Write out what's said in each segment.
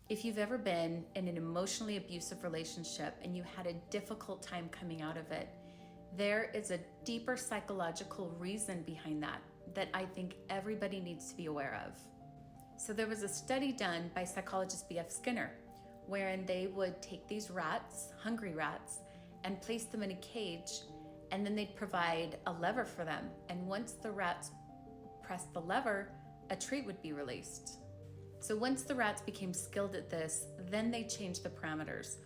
If you've ever been in an emotionally abusive relationship and you had a difficult time coming out of it, there is a deeper psychological reason behind that I think everybody needs to be aware of. So there was a study done by psychologist B.F. Skinner, wherein they would take these rats, hungry rats, and place them in a cage, and then they'd provide a lever for them. And once the rats pressed the lever, a treat would be released. So once the rats became skilled at this, then they changed the parameters,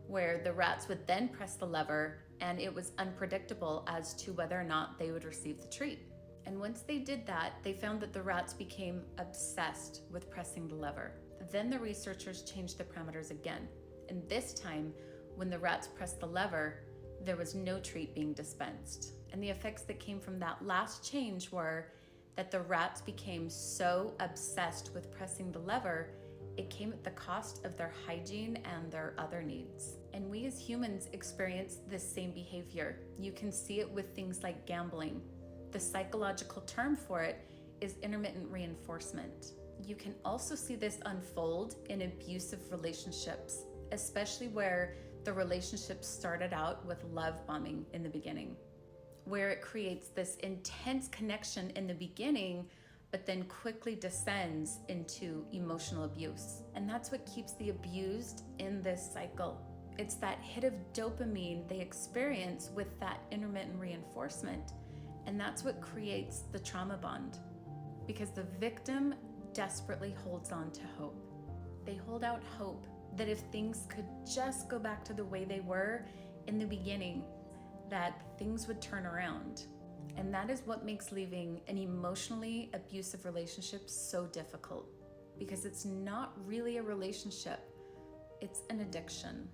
where the rats would then press the lever and it was unpredictable as to whether or not they would receive the treat. And once they did that, they found that the rats became obsessed with pressing the lever. Then the researchers changed the parameters again. And this time, when the rats pressed the lever, there was no treat being dispensed. And the effects that came from that last change were that the rats became so obsessed with pressing the lever, it came at the cost of their hygiene and their other needs. And we as humans experience this same behavior. You can see it with things like gambling. The psychological term for it is intermittent reinforcement. You can also see this unfold in abusive relationships, especially where the relationship started out with love bombing in the beginning, where it creates this intense connection in the beginning, but then quickly descends into emotional abuse. And that's what keeps the abused in this cycle. It's that hit of dopamine they experience with that intermittent reinforcement. And that's what creates the trauma bond, because the victim desperately holds on to hope. They hold out hope that if things could just go back to the way they were in the beginning, that things would turn around. And that is what makes leaving an emotionally abusive relationship so difficult, because it's not really a relationship, it's an addiction.